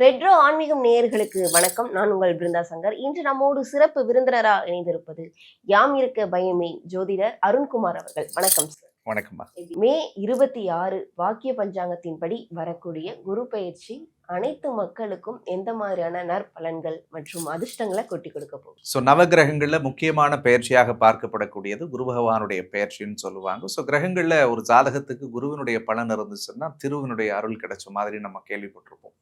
Retro ஆன்மீகம் நேயர்களுக்கு வணக்கம். நான் உங்கள் பிருந்தா சங்கர். இன்று நம்மோடு சிறப்பு விருந்தினரா இணைந்திருப்பது யாம் இருக்க பயமே ஜோதிடர் அருண்குமார் அவர்கள். வணக்கம் சார். வணக்கம்மா. மே 26 வாக்கிய பஞ்சாங்கத்தின்படி வரக்கூடிய குரு பயிற்சி அனைத்து மக்களுக்கும் எந்த மாதிரியான நற்பலன்கள் மற்றும் அதிர்ஷ்டங்களை கொட்டி கொடுக்க போகுது? நவகிரகங்கள்ல முக்கியமான பயிற்சியாக பார்க்கப்படக்கூடியது குரு பகவானுடைய பயிற்சின்னு சொல்லுவாங்க. கிரகங்கள்ல ஒரு ஜாதகத்துக்கு குருவினுடைய பலன் இருந்துச்சுன்னா திருவினுடைய அருள் கிடைச்ச மாதிரி நம்ம கேள்விப்பட்டிருப்போம்.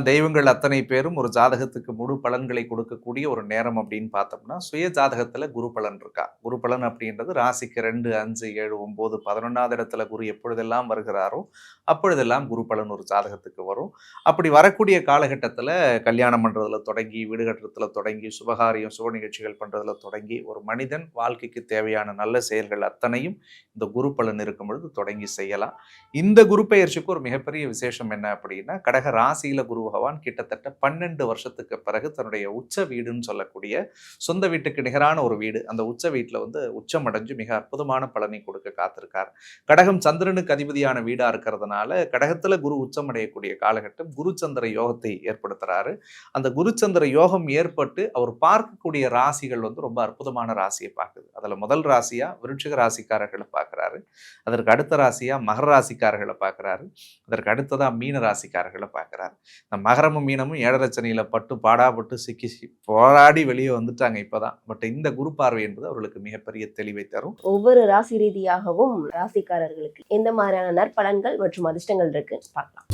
தெய்வங்கள் அத்தனை பேரும் ஒரு ஜாதகத்துக்கு முழு பலன்களை கொடுக்கக்கூடிய ஒரு நேரம் அப்படின்னு பார்த்தோம்னா சுய ஜாதகத்துல குரு பலன் இருக்கா. குரு பலன் அப்படின்றது ராசிக்கு 2, 5, 7, 9, 11வது இடத்துல குரு எப்பொழுதெல்லாம் வருகிறாரோ அப்பொழுதெல்லாம் குரு பலன் ஒரு ஜாதகத்துக்கு வரும். அப்படி வரக்கூடிய காலகட்டத்தில் கல்யாணம் பண்ணுறதுல தொடங்கி, வீடு கட்டுறதுல தொடங்கி, சுபகாரியம் சுப நிகழ்ச்சிகள் பண்ணுறதுல தொடங்கி ஒரு மனிதன் வாழ்க்கைக்கு தேவையான நல்ல செயல்கள் அத்தனையும் இந்த குரு பலன் இருக்கும் பொழுது தொடங்கி செய்யலாம். இந்த குரு பெயர்ச்சிக்கு ஒரு மிகப்பெரிய விசேஷம் என்ன அப்படின்னா, கடக ராசியில குரு பகவான் கிட்டத்தட்ட 12 வருஷத்துக்கு பிறகு தன்னுடைய உச்ச வீடுன்னு சொல்லக்கூடிய சொந்த வீட்டுக்கு நிகரான ஒரு வீடு, அந்த உச்ச வீட்டில் உச்சம் அடைஞ்சு மிக அற்புதமான பலனை கொடுக்க காத்திருக்கார். கடகம் சந்திரனுக்கு அதிபதியான வீடா இருக்கிறதுனால கடகத்துல குரு உச்சம் அடையக்கூடிய காலகட்டம் குரு சந்திர யோகத்தை ஏற்படுத்துறாரு. அந்த குரு சந்திர யோகம் ஏற்பட்டு அவர் பார்க்கக்கூடிய ராசிகள் ரொம்ப அற்புதமான ராசியை பார்க்குது. அதுல முதல் ராசியா விருட்சிக ராசிக்காரர்களை பார்க்கிறாரு, அதற்கு அடுத்த ராசியா மகர ராசிக்காரர்களை பார்க்கிறாரு, அதற்கு அடுத்ததா மீன ராசிக்காரர்களை பார்க்கிறாரு. இந்த மகரமும் மீனமும் 7.5 சனியில பட்டு பாடாப்பட்டு சிக்கி போராடி வெளியே வந்துட்டாங்க இப்பதான். பட் இந்த குரு பார்வை என்பது அவர்களுக்கு மிகப்பெரிய தெளிவை தரும். ஒவ்வொரு ராசி ரீதியாகவும் ராசிக்காரர்களுக்கு எந்த மாதிரியான நற்பலன்கள் மற்றும் அதிர்ஷ்டங்கள் இருக்கு பார்க்கலாம்.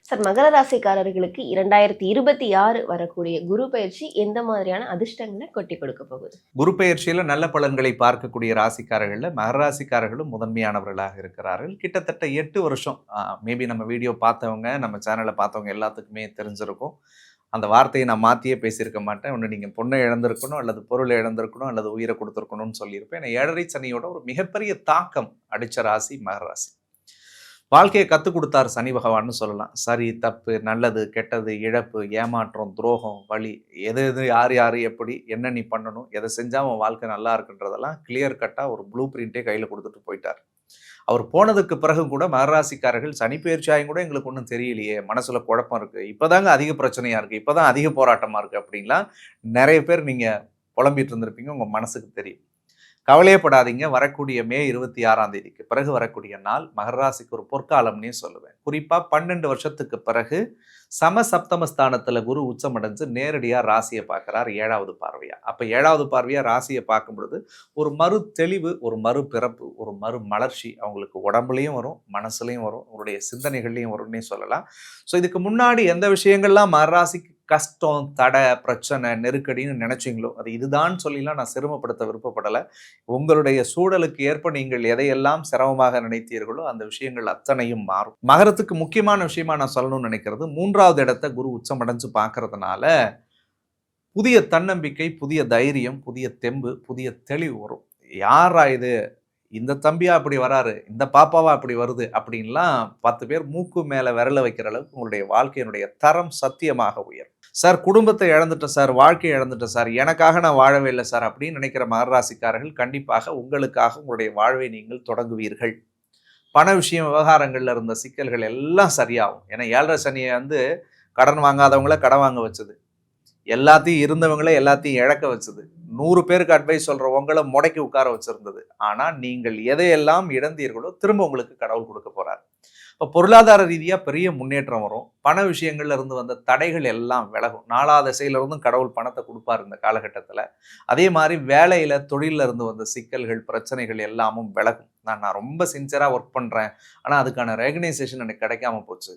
சார், மகர ராசிக்காரர்களுக்கு 2026 வரக்கூடிய குரு பயிற்சி எந்த மாதிரியான அதிர்ஷ்டங்களை கொட்டி கொடுக்க போகுது? குரு பயிற்சியில நல்ல பலன்களை பார்க்கக்கூடிய ராசிக்காரர்கள்ல மகர ராசிக்காரர்களும் முதன்மையானவர்களாக இருக்கிறார்கள். கிட்டத்தட்ட 8 வருஷம் மேபி நம்ம வீடியோ பார்த்தவங்க, நம்ம சேனலை பார்த்தவங்க எல்லாத்துக்குமே தெரிஞ்சிருக்கும். அந்த வார்த்தையை நான் மாற்றியே பேசியிருக்க மாட்டேன். ஒன்று நீங்கள் பொண்ணை இழந்திருக்கணும், அல்லது பொருளை இழந்திருக்கணும், அல்லது உயிரை கொடுத்துருக்கணும்னு சொல்லியிருப்பேன். ஏன்னா 7.5 சனியோட ஒரு மிகப்பெரிய தாக்கம் அடித்த ராசி மகர ராசி. வாழ்க்கையை கற்றுக் கொடுத்தார் சனி பகவான்னு சொல்லலாம். சரி, தப்பு, நல்லது, கெட்டது, இழப்பு, ஏமாற்றம், துரோகம், வலி, எது எது யார் யார் எப்படி என்ன நீ பண்ணணும், எதை செஞ்சால் அவன் வாழ்க்கை நல்லா இருக்குன்றதெல்லாம் கிளியர் கட்டாக ஒரு ப்ளூ பிரிண்டே கையில் கொடுத்துட்டு போயிட்டார். அவர் போனதுக்கு பிறகு கூட மகராசிக்காரர்கள் சனி பயிற்சியாயும் கூட எங்களுக்கு ஒன்றும் தெரியலையே, மனசுல குழப்பம் இருக்குது, இப்போதாங்க அதிக பிரச்சனையாக இருக்குது, இப்போ தான் அதிக போராட்டமாக இருக்குது அப்படின்லாம் நிறைய பேர் நீங்கள் புலம்பிட்டு இருந்திருப்பீங்க. உங்கள் மனசுக்கு தெரியும். கவலையப்படாதீங்க. வரக்கூடிய மே 26ஆம் தேதிக்கு பிறகு வரக்கூடிய நாள் மகர ராசிக்கு ஒரு பொற்காலம்னே சொல்லுவேன். குறிப்பா 12 வருஷத்துக்கு பிறகு சமசப்தமஸ்தானத்துல குரு உச்சமடைஞ்சு நேரடியா ராசியை பார்க்கிறார் 7வது பார்வையா. அப்ப 7வது பார்வையா ராசியை பார்க்கும் பொழுது ஒரு மறு தெளிவு, ஒரு மறு பிறப்பு, ஒரு மறு மலர்ச்சி அவங்களுக்கு உடம்புலையும் வரும், மனசுலையும் வரும், அவருடைய சிந்தனைகள்லையும் வரும்னே சொல்லலாம். ஸோ இதுக்கு முன்னாடி எந்த விஷயங்கள்லாம் மகர ராசிக்கு கஷ்டம், தடை, பிரச்சனை, நெருக்கடின்னு நினைச்சிங்களோ அது இதுதான் சொல்லிலாம் நான் சிரமப்படுத்த விருப்பப்படலை. உங்களுடைய சூழலுக்கு ஏற்ப நீங்கள் எதையெல்லாம் சிரமமாக நினைத்தீர்களோ அந்த விஷயங்கள் அத்தனையும் மாறும். மகரத்துக்கு முக்கியமான விஷயமா நான் சொல்லணும்னு நினைக்கிறது, 3வது இடத்தை குரு உச்சமடைஞ்சு பார்க்கறதுனால புதிய தன்னம்பிக்கை, புதிய தைரியம், புதிய தெம்பு, புதிய தெளிவு வரும். யாரா இது, இந்த தம்பியா அப்படி வராரு, இந்த பாப்பாவா அப்படி வருது அப்படின்லாம் 10 பேர் மூக்கு மேல விரல வைக்கிற அளவுக்கு உங்களுடைய வாழ்க்கையினுடைய தரம் சத்தியமாக உயரும். சார், குடும்பத்தை இழந்துட்டேன் சார், வாழ்க்கையை இழந்துட்டேன் சார், எனக்காக நான் வாழவே இல்லை சார் அப்படின்னு நினைக்கிற மகர ராசிக்காரர்கள் கண்டிப்பாக உங்களுக்காக உங்களுடைய வாழ்வை நீங்கள் தொடங்குவீர்கள். பண விஷயம், விவகாரங்கள்ல இருந்த சிக்கல்கள் எல்லாம் சரியாகும். ஏன்னா 7.5 சனியை கடன் வாங்காதவங்கள கடன் வாங்க வச்சது, எல்லாத்தையும் இருந்தவங்கள எல்லாத்தையும் இழக்க வச்சது, 100 பேருக்கு அட்வைஸ் சொல்ற உங்களை முடக்கி உட்கார வச்சிருந்தது. ஆனா நீங்கள் எதையெல்லாம் இழந்தீர்களோ திரும்ப உங்களுக்கு கடவுள் கொடுக்க போறார். இப்போ பொருளாதார ரீதியா பெரிய முன்னேற்றம் வரும். பண விஷயங்கள்ல இருந்து வந்த தடைகள் எல்லாம் விலகும். 4வது திசையில இருந்தும் கடவுள் பணத்தை கொடுப்பார் இந்த காலகட்டத்துல. அதே மாதிரி வேலையில தொழில இருந்து வந்த சிக்கல்கள், பிரச்சனைகள் எல்லாமும் விலகும். நான் ரொம்ப சின்சியரா ஒர்க் பண்றேன், ஆனா அதுக்கான ரெகனைசேஷன் எனக்கு கிடைக்காம போச்சு,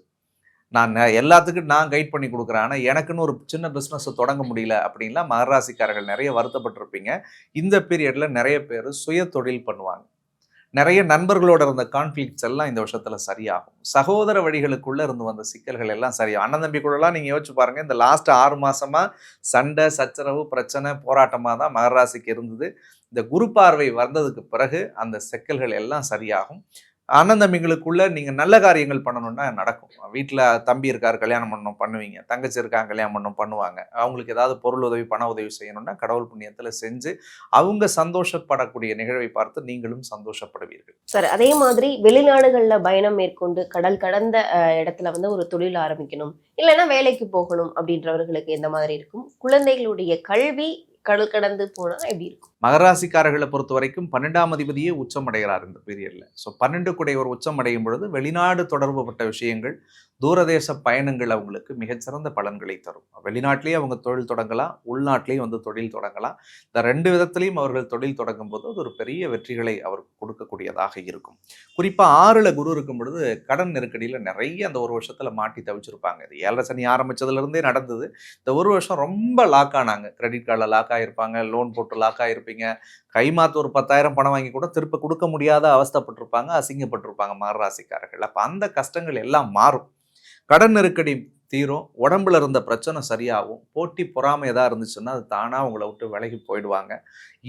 நான் எல்லாத்துக்கும் நான் கைட் பண்ணி கொடுக்குறேன், ஆனால் எனக்குன்னு ஒரு சின்ன பிஸ்னஸை தொடங்க முடியல அப்படின்லாம் மகர ராசிக்காரர்கள் நிறைய வருத்தப்பட்டிருப்பீங்க. இந்த பீரியட்ல நிறைய பேர் சுய தொழில் பண்ணுவாங்க. நிறைய நண்பர்களோட இருந்த கான்ஃப்ளிக்ட்ஸ் எல்லாம் இந்த வருஷத்துல சரியாகும். சகோதர வழிகளுக்குள்ள இருந்து வந்த சிக்கல்கள் எல்லாம் சரியாகும். அண்ணன் தம்பிக்குள்ளலாம் நீங்க யோசிச்சு பாருங்க, இந்த லாஸ்ட் 6 மாசமா சண்டை, சச்சரவு, பிரச்சனை, போராட்டமா தான் மகர ராசிக்கு இருந்தது. இந்த குரு பார்வை வந்ததுக்கு பிறகு அந்த சிக்கல்கள் எல்லாம் சரியாகும். அண்ணன் தம்பிங்களுக்குள்ள நீங்க நல்ல காரியங்கள் பண்ணணும்னா நடக்கும். வீட்டுல தம்பி இருக்காரு கல்யாணம் பண்ணணும் பண்ணுவீங்க, தங்கச்சி இருக்காங்க கல்யாணம் பண்ணணும் பண்ணுவாங்க. அவங்களுக்கு ஏதாவது பொருள் உதவி பண உதவி செய்யணும்னா கடவுள் புண்ணியத்துல செஞ்சு அவங்க சந்தோஷப்படக்கூடிய நிகழ்வை பார்த்து நீங்களும் சந்தோஷப்படுவீர்கள். சார், அதே மாதிரி வெளிநாடுகள்ல பயணம் மேற்கொண்டு கடல் கடந்த இடத்துல வந்து ஒரு தொழில் ஆரம்பிக்கணும், இல்லைன்னா வேலைக்கு போகணும் அப்படின்றவர்களுக்கு எந்த மாதிரி இருக்கும்? குழந்தைகளுடைய கல்வி கடல் கடந்து போனா எப்படி இருக்கும்? மகராசிக்காரர்களை பொறுத்த வரைக்கும் 12ஆம் அதிபதியே உச்சம் அடைகிறார் இந்த பீரியட்ல. ஸோ 12 குடையவர் உச்சம் அடையும் பொழுது வெளிநாடு தொடர்புபட்ட விஷயங்கள், தூரதேச பயணங்கள் அவங்களுக்கு மிகச்சிறந்த பலன்களை தரும். வெளிநாட்டிலேயே அவங்க தொழில் தொடங்கலாம், உள்நாட்டிலேயும் வந்து தொழில் தொடங்கலாம். இந்த 2 விதத்திலையும் அவர்கள் தொழில் தொடங்கும் போது அது ஒரு பெரிய வெற்றிகளை அவருக்கு கொடுக்கக்கூடியதாக இருக்கும். குறிப்பா 6ல குரு இருக்கும் பொழுது கடன் நெருக்கடியில நிறைய அந்த ஒரு வருஷத்துல மாட்டி தவிச்சிருப்பாங்க. இது 7 சனி ஆரம்பிச்சதுல இருந்தே நடந்தது. இந்த ஒரு வருஷம் ரொம்ப லாக் ஆனாங்க. கிரெடிட் கார்டில் லாக் ஆகிருப்பாங்க, லோன் போட்டு லாக் ஆகிருப்பீங்க, கைமாத்து ஒரு 10,000 பணம் வாங்கி கூட திருப்ப கொடுக்க முடியாத அவஸ்தைப்பட்டிருப்பாங்க, அசிங்கப்பட்டிருப்பாங்க மகர ராசிக்காரர்கள். அப்ப அந்த கஷ்டங்கள் எல்லாம் மாறும். கடன் நெருக்கடி தீரும், உடம்புல இருந்த பிரச்சனை சரியாகும், போட்டி பொறாமை ஏதாவது இருந்துச்சுன்னா அது தானா உங்களை விட்டு விலகி போயிடுவாங்க.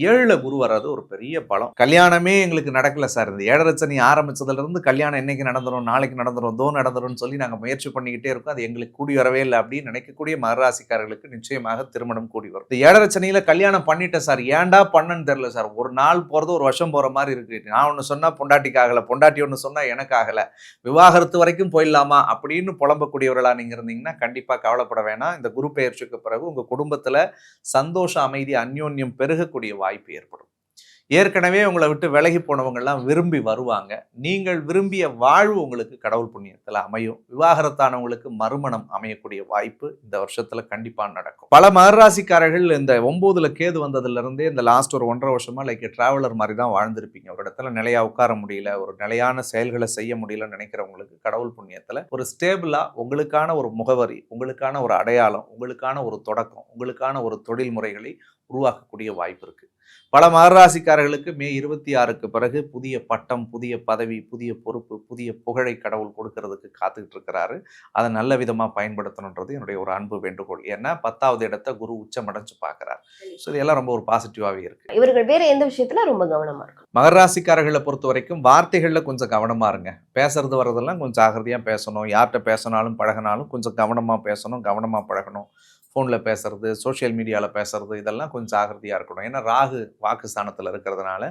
7ல குரு வர்றது ஒரு பெரிய பலம். கல்யாணமே எங்களுக்கு நடக்கல சார், இந்த 7 சனி ஆரம்பிச்சதுல இருந்து கல்யாணம் என்னைக்கு நடந்துரும், நாளைக்கு நடந்துரும், நடந்துரும்னு சொல்லி நாங்கள் முயற்சி பண்ணிக்கிட்டே இருக்கோம், அது எங்களுக்கு கூடி வரவே இல்லை அப்படின்னு நினைக்கக்கூடிய மகராசிக்காரர்களுக்கு நிச்சயமாக திருமணம் கூடி வரும். இந்த 7 சனியில கல்யாணம் பண்ணிட்டேன் சார், ஏன்டா பண்ணன்னு தெரியல சார், ஒரு நாள் போறது ஒரு வருஷம் போற மாதிரி இருக்கு, நான் ஒன்று சொன்னா பொண்டாட்டிக்கு ஆகல, பொண்டாட்டி ஒன்று சொன்னா எனக்கு ஆகல, விவாகரத்து வரைக்கும் போயிடலாமா அப்படின்னு புலம்பக்கூடியவர்களா நீங்க இருந்தீங்கன்னா கண்டிப்பா கவலைப்பட வேணாம். இந்த குரு பெயர்ச்சிக்கு பிறகு உங்க குடும்பத்துல சந்தோஷம், அமைதி, அந்யோன்யம் பெருகக்கூடிய வாய்ப்பு ஏற்படும். ஏற்கனவே உங்களை விட்டு விலகி போனவங்கெல்லாம் விரும்பி வருவாங்க. நீங்கள் விரும்பிய வாழ்வு உங்களுக்கு கடவுள் புண்ணியத்தில் அமையும். விவாகரத்தானவங்களுக்கு மறுமணம் அமையக்கூடிய வாய்ப்பு இந்த வருஷத்துல கண்டிப்பா நடக்கும். பல மகராசிக்காரர்கள் இந்த 9ல கேது வந்ததுல இருந்தே இந்த லாஸ்ட் ஒரு 1.5 வருஷமா லைக் டிராவலர் மாதிரி தான் வாழ்ந்திருப்பீங்க. ஒரு இடத்துல நிலையா உட்கார முடியல, ஒரு நிலையான செயல்களை செய்ய முடியலன்னு நினைக்கிறவங்களுக்கு கடவுள் புண்ணியத்துல ஒரு ஸ்டேபிளா உங்களுக்கான ஒரு முகவரி, உங்களுக்கான ஒரு அடையாளம், உங்களுக்கான ஒரு தொடக்கம், உங்களுக்கான ஒரு தொழில் முறைகளை உருவாக்கக்கூடிய வாய்ப்பு இருக்கு. பல மகராசிக்காரர்களுக்கு மே 26க்கு பிறகு புதிய பட்டம், புதிய பதவி, புதிய பொறுப்பு, புதிய புகழை கடவுள் கொடுக்கறதுக்கு காத்துக்கிட்டு இருக்கிறாரு. அதை நல்ல விதமா பயன்படுத்தணுன்றது என்னுடைய ஒரு அன்பு வேண்டுகோள். ஏன்னா 10வது இடத்தை குரு உச்சம் அடைஞ்சு பார்க்கிறார். ஸோ இதெல்லாம் ரொம்ப ஒரு பாசிட்டிவாகவே இருக்கு. இவர்கள் வேற எந்த விஷயத்துல ரொம்ப கவனமா இருக்கும்? மகராசிக்காரர்களை பொறுத்த வரைக்கும் வார்த்தைகள்ல கொஞ்சம் கவனமா இருங்க. பேசுறது வர்றதெல்லாம் கொஞ்சம் ஜாகிரதையா பேசணும். யார்கிட்ட பேசினாலும் பழகினாலும் கொஞ்சம் கவனமா பேசணும், கவனமா பழகணும். ஃபோனில் பேசுறது, சோஷியல் மீடியாவில் பேசுறது, இதெல்லாம் கொஞ்சம் ஜாகிரதையாக இருக்கணும். ஏன்னா ராகு வாக்கு ஸ்தானத்தில் இருக்கிறதுனால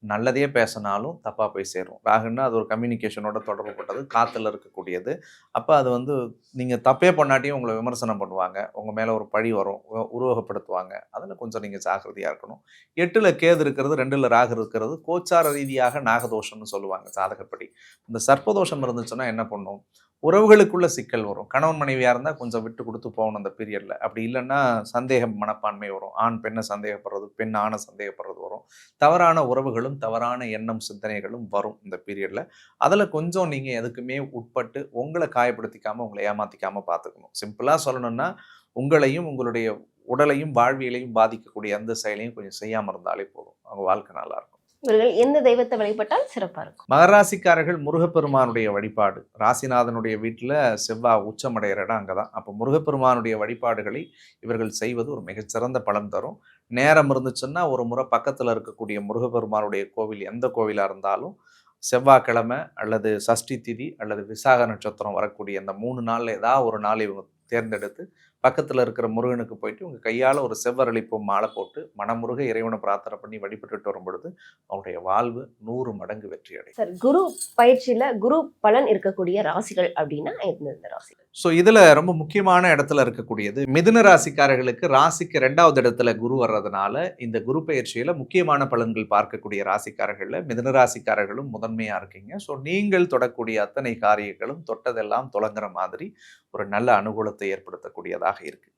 நல்லதே பேசினாலும் தப்பாக போய் சேரும். ராகுன்னா அது ஒரு கம்யூனிகேஷனோட தொடர்புப்பட்டது, காற்றுல இருக்கக்கூடியது. அப்போ அது வந்து நீங்கள் தப்பே பண்ணாட்டியும் உங்களை விமர்சனம் பண்ணுவாங்க, உங்கள் மேலே ஒரு பழி வரும், உருவகப்படுத்துவாங்க. அதில் கொஞ்சம் நீங்கள் ஜாகிரதையாக இருக்கணும். 8ல் கேது இருக்கிறது, 2ல் ராகு இருக்கிறது கோச்சார ரீதியாக நாகதோஷம்னு சொல்லுவாங்க ஜாதகப்படி. இந்த சர்ப்பதோஷம் இருந்துச்சுன்னா என்ன பண்ணும், உறவுகளுக்குள்ள சிக்கல் வரும். கணவன் மனைவியாக இருந்தால் கொஞ்சம் விட்டு கொடுத்து போகணும் அந்த பீரியடில். அப்படி இல்லைன்னா சந்தேக மனப்பான்மை வரும். ஆண் பெண்ணை சந்தேகப்படுறது, பெண் ஆணை சந்தேகப்படுறது வரும். தவறான உறவுகளும் தவறான எண்ணம் சிந்தனைகளும் வரும் இந்த பீரியடில். அதில் கொஞ்சம் நீங்கள் எதுக்குமே உட்பட்டு உங்களை காயப்படுத்திக்காமல், உங்களை ஏமாற்றிக்காமல் பார்த்துக்கணும். சிம்பிளாக சொல்லணும்னா உங்களையும் உங்களுடைய உடலையும் வாழ்வியலையும் பாதிக்கக்கூடிய அந்த செயலையும் கொஞ்சம் செய்யாமல் இருந்தாலே போதும். அவங்க வாழ்க்கை நல்லாயிருக்கும். இவர்கள் எந்த தெய்வத்தை வழிபட்டால் சிறப்பா இருக்கும்? மகராசிக்காரர்கள் முருகப்பெருமானுடைய வழிபாடு. ராசிநாதனுடைய வீட்டில் செவ்வாய் உச்சமடைகிற இடம் அங்கே தான். அப்போ முருகப்பெருமானுடைய வழிபாடுகளை இவர்கள் செய்வது ஒரு மிகச்சிறந்த பலன் தரும். நேரம் இருந்துச்சுன்னா ஒரு முறை பக்கத்தில் இருக்கக்கூடிய முருகப்பெருமானுடைய கோவில், எந்த கோவிலாக இருந்தாலும் செவ்வாய்க்கிழமை அல்லது சஷ்டி திதி அல்லது விசாக நட்சத்திரம் வரக்கூடிய அந்த 3 நாளில் ஏதாவது ஒரு நாள் இவங்க தேர்ந்தெடுத்து பக்கத்தில் இருக்கிற முருகனுக்கு போயிட்டு உங்கள் கையால் ஒரு செவ்வரளிப்பு மாலை போட்டு மனமுருக இறைவனை பிரார்த்தனை பண்ணி வழிபட்டுட்டு வரும் பொழுது அவருடைய வாழ்வு 100 மடங்கு வெற்றி அடையும். சார், குரு பயிற்சியில குரு பலன் இருக்கக்கூடிய ராசிகள் அப்படின்னா எந்தெந்த ராசிகள்? ஸோ இதில் ரொம்ப முக்கியமான இடத்துல இருக்கக்கூடியது மிதுன ராசிக்காரர்களுக்கு. ராசிக்கு 2வது இடத்துல குரு வர்றதுனால இந்த குரு பயிற்சியில் முக்கியமான பலன்கள் பார்க்கக்கூடிய ராசிக்காரர்களில் மிதுன ராசிக்காரர்களும் முதன்மையாக இருக்கீங்க. ஸோ நீங்கள் தொடக்கூடிய அத்தனை காரியங்களும் தொட்டதெல்லாம் தொடங்குற மாதிரி ஒரு நல்ல அனுகூலத்தை ஏற்படுத்தக்கூடியதாக இருக்கு.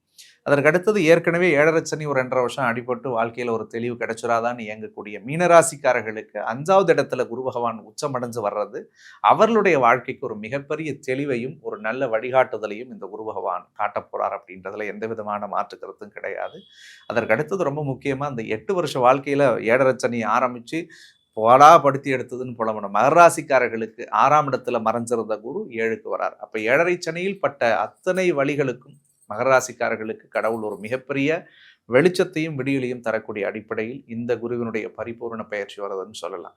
அதற்கு அடுத்தது ஏற்கனவே 7.5 சனி ஒரு 2.5 வருஷம் அடிபட்டு வாழ்க்கையில் ஒரு தெளிவு கிடைச்சிடாதான்னு இயங்கக்கூடிய மீனராசிக்காரர்களுக்கு 5வது இடத்துல குரு பகவான் உச்சமடைஞ்சு வர்றது அவர்களுடைய வாழ்க்கைக்கு ஒரு மிகப்பெரிய தெளிவையும் ஒரு நல்ல வழிகாட்டுதலையும் இந்த குரு பகவான் காட்டப் போறார் அப்படின்றதுல எந்த விதமான மாற்று கருத்தும் கிடையாது. அதற்கு அடுத்தது ரொம்ப முக்கியமா இந்த 8 வருஷ வாழ்க்கையில 7.5 சனி ஆரம்பிச்சு படுத்தி எடுத்ததுன்னு புலம்பணும். மகராசிக்காரர்களுக்கு 6ஆம் இடத்துல மறைஞ்சிருந்த குரு 7க்கு வரார். அப்ப 7.5 சனியில் பட்ட அத்தனை வழிகளுக்கும் மகராசிக்காரர்களுக்கு கடவுள் ஒரு மிகப்பெரிய வெளிச்சத்தையும் விடியலையும் தரக்கூடிய அடிப்படையில் இந்த குருவினுடைய பரிபூரண பயிற்சி வருதுன்னு சொல்லலாம்.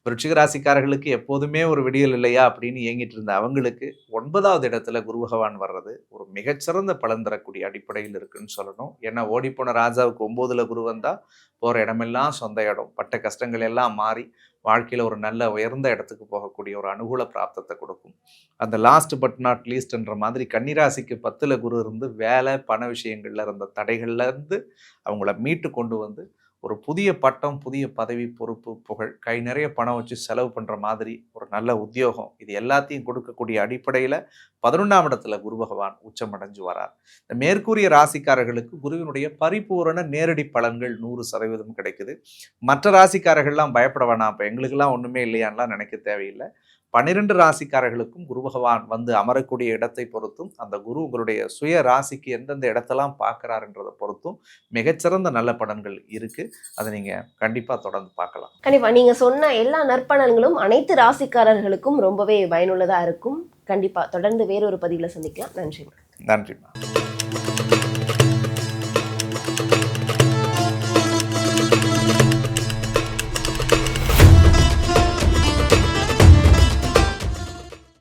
விருச்சிக ராசிக்காரர்களுக்கு எப்போதுமே ஒரு விடியல் இல்லையா அப்படின்னு ஏங்கிட்டு இருந்த அவங்களுக்கு 9வது இடத்துல குரு பகவான் வர்றது ஒரு மிகச்சிறந்த பலன் தரக்கூடிய அடிப்படையில் இருக்குன்னு சொல்லணும். ஏன்னா ஓடிப்போன ராஜாவுக்கு 9ல குரு வந்தா போற இடமெல்லாம் சொந்த இடம், பட்ட கஷ்டங்கள் எல்லாம் மாறி வாழ்க்கையில ஒரு நல்ல உயர்ந்த இடத்துக்கு போகக்கூடிய ஒரு அனுகூல பிராப்தத்தை கொடுக்கும். அந்த லாஸ்ட் பட் நாட் லீஸ்ட்ன்ற மாதிரி கன்னிராசிக்கு 10ல குரு இருந்து வேலை பண விஷயங்கள்ல இருந்த தடைகள்ல இருந்து அவங்கள மீட்டு கொண்டு வந்து ஒரு புதிய பட்டம், புதிய பதவி, பொறுப்பு, புகழ், கை நிறைய பணம் வச்சு செலவு பண்ற மாதிரி ஒரு நல்ல உத்தியோகம், இது எல்லாத்தையும் கொடுக்கக்கூடிய அடிப்படையில 11ஆம் இடத்துல குரு பகவான் உச்சமடைஞ்சு வரார். இந்த மேற்கூறிய ராசிக்காரர்களுக்கு குருவினுடைய பரிபூரண நேரடி பலன்கள் 100% கிடைக்குது. மற்ற ராசிக்காரர்கள்லாம் பயப்பட வேணாம், அப்ப எங்களுக்கெல்லாம் ஒண்ணுமே இல்லையான்லாம் நினைக்க தேவையில்லை. 12 ராசிக்காரர்களுக்கும் குரு பகவான் வந்து அமரக்கூடிய இடத்தை பொறுத்தும், அந்த குரு உங்களுடைய சுய ராசிக்கு எந்தெந்த இடத்தெல்லாம் பார்க்கிறாருன்றதை பொறுத்தும் மிகச்சிறந்த நல்ல பலன்கள் இருக்கு. அதை நீங்க கண்டிப்பா தொடர்ந்து பார்க்கலாம். கண்டிப்பா நீங்க சொன்ன எல்லா நற்பலன்களும் அனைத்து ராசிக்காரர்களுக்கும் ரொம்பவே பயனுள்ளதா இருக்கும். கண்டிப்பா தொடர்ந்து வேறொரு பதிவுல சந்திக்கலாம். நன்றி. நன்றிம்மா.